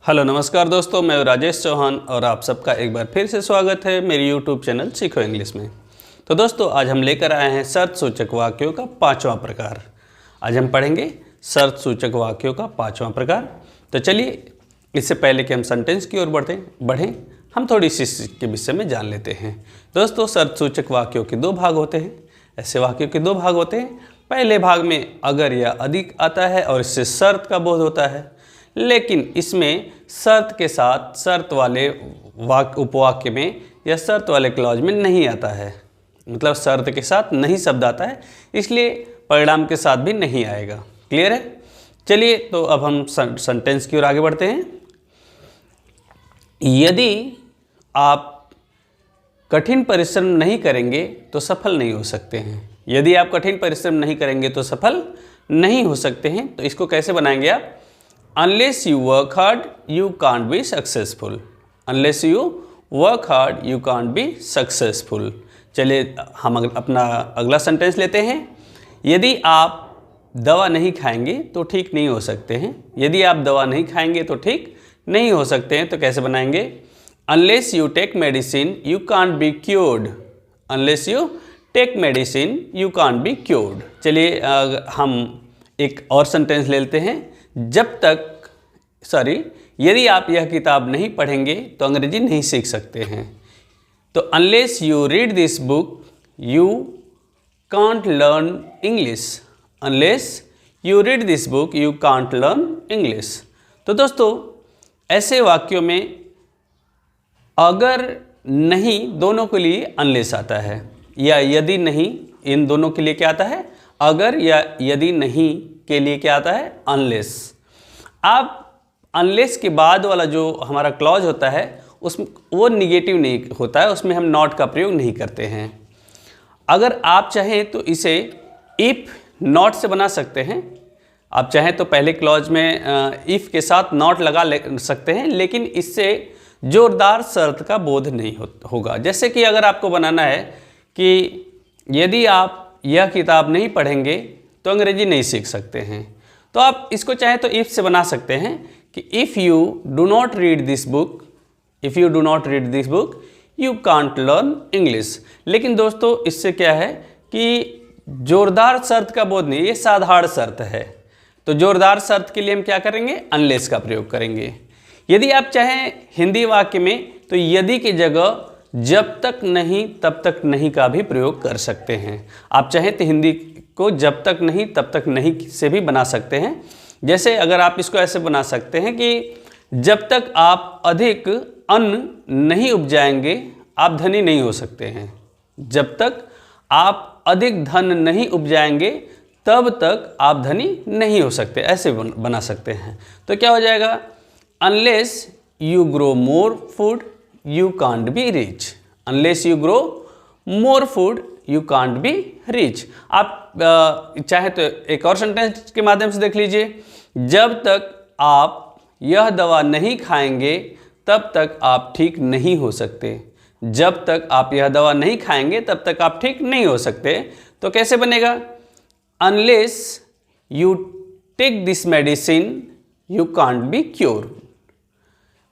Hello नमस्कार दोस्तों, मैं राजेश चौहान और आप सबका एक बार फिर से स्वागत है मेरे यूट्यूब चैनल सीखो इंग्लिश में। तो दोस्तों आज हम लेकर आए हैं शर्त सूचक वाक्यों का 5वां प्रकार। आज हम पढ़ेंगे शर्त सूचक वाक्यों का 5वां प्रकार। तो चलिए इससे पहले कि हम सेंटेंस की ओर बढ़ें हम थोड़ी सी इसके विषय में जान लेते हैं। दोस्तों शर्त सूचक वाक्यों के 2 भाग होते हैं। ऐसे वाक्यों के 2 भाग होते हैं। पहले भाग में अगर या अधिक आता है और इससे शर्त का बोध होता है, लेकिन इसमें शर्त के साथ शर्त वाले उपवाक्य में या शर्त वाले क्लॉज में नहीं आता है, मतलब शर्त के साथ नहीं शब्द आता है, इसलिए परिणाम के साथ भी नहीं आएगा। क्लियर है? चलिए तो अब हम सेंटेंस की ओर आगे बढ़ते हैं। यदि आप कठिन परिश्रम नहीं करेंगे तो सफल नहीं हो सकते हैं। यदि आप कठिन परिश्रम नहीं करेंगे तो सफल नहीं हो सकते हैं। तो इसको कैसे बनाएंगे आप? Unless you work hard, you can't be successful. Unless you work hard, you can't be successful. चलिए हम अपना अगला सेंटेंस लेते हैं। यदि आप दवा नहीं खाएंगे तो ठीक नहीं हो सकते हैं। यदि आप दवा नहीं खाएंगे तो ठीक नहीं हो सकते हैं। तो कैसे बनाएंगे? Unless you take medicine, you can't be cured. Unless you take medicine, you can't be cured. चलिए हम एक और सेंटेंस ले लेते हैं। यदि आप यह किताब नहीं पढ़ेंगे तो अंग्रेजी नहीं सीख सकते हैं। तो unless you read this book you can't learn English. Unless you read this book you can't learn English. तो दोस्तों ऐसे वाक्यों में अगर नहीं दोनों के लिए अनलेस आता है, या यदि नहीं, इन दोनों के लिए क्या आता है? अगर या यदि नहीं के लिए क्या आता है? अनलेस। आप अनलेस के बाद वाला जो हमारा क्लॉज होता है उसमें वो निगेटिव नहीं होता है, उसमें हम नॉट का प्रयोग नहीं करते हैं। अगर आप चाहें तो इसे इफ़ नॉट से बना सकते हैं। आप चाहें तो पहले क्लॉज में इफ़ के साथ नॉट लगा सकते हैं, लेकिन इससे जोरदार शर्त का बोध नहीं होगा। जैसे कि अगर आपको बनाना है कि यदि आप यह किताब नहीं पढ़ेंगे तो अंग्रेजी नहीं सीख सकते हैं, तो आप इसको चाहे तो इफ़ से बना सकते हैं कि if you do not read this book, if you do not read this book you can't learn English. लेकिन दोस्तों इससे क्या है कि जोरदार शर्त का बोध नहीं, ये साधारण शर्त है। तो जोरदार शर्त के लिए हम क्या करेंगे? अनलेस का प्रयोग करेंगे। यदि आप चाहें हिंदी वाक्य में तो यदि की जगह जब तक नहीं तब तक नहीं का भी प्रयोग कर सकते हैं। आप चाहें तो हिंदी को जब तक नहीं तब तक नहीं से भी बना सकते हैं। जैसे अगर आप इसको ऐसे बना सकते हैं कि जब तक आप अधिक अन्न नहीं उपजाएंगे आप धनी नहीं हो सकते हैं। जब तक आप अधिक धन नहीं उपजाएंगे तब तक आप धनी नहीं हो सकते, ऐसे बना सकते हैं। तो क्या हो जाएगा? Unless you grow more food you can't be rich. Unless you grow more food you can't be rich. आप चाहे तो एक और सेंटेंस के माध्यम से देख लीजिए। जब तक आप यह दवा नहीं खाएंगे तब तक आप ठीक नहीं हो सकते। जब तक आप यह दवा नहीं खाएंगे तब तक आप ठीक नहीं हो सकते। तो कैसे बनेगा? Unless you take this medicine you can't be cure.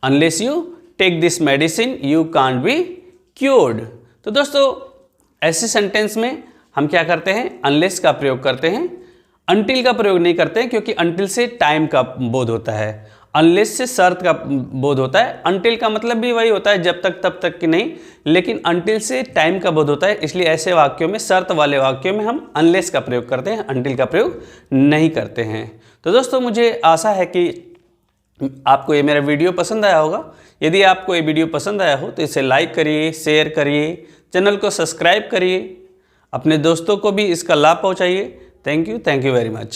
Unless you take this medicine you can't be cured. तो दोस्तों ऐसे सेंटेंस में हम क्या करते हैं? अनलेस का प्रयोग करते हैं, अनटिल का प्रयोग नहीं करते हैं, क्योंकि अनटिल से टाइम का बोध होता है, अनलेस से शर्त का बोध होता है। अनटिल का मतलब भी वही होता है, जब तक तब तक की नहीं, लेकिन अनटिल से टाइम का बोध होता है। इसलिए ऐसे वाक्यों में, शर्त वाले वाक्यों में हम अनलेस का प्रयोग करते हैं, अनटिल का प्रयोग नहीं करते हैं। तो दोस्तों मुझे आशा है कि आपको ये मेरा वीडियो पसंद आया होगा। यदि आपको ये वीडियो पसंद आया हो तो इसे लाइक करिए, शेयर करिए, चैनल को सब्सक्राइब करिए, अपने दोस्तों को भी इसका लाभ पहुंचाइए। Thank you very much.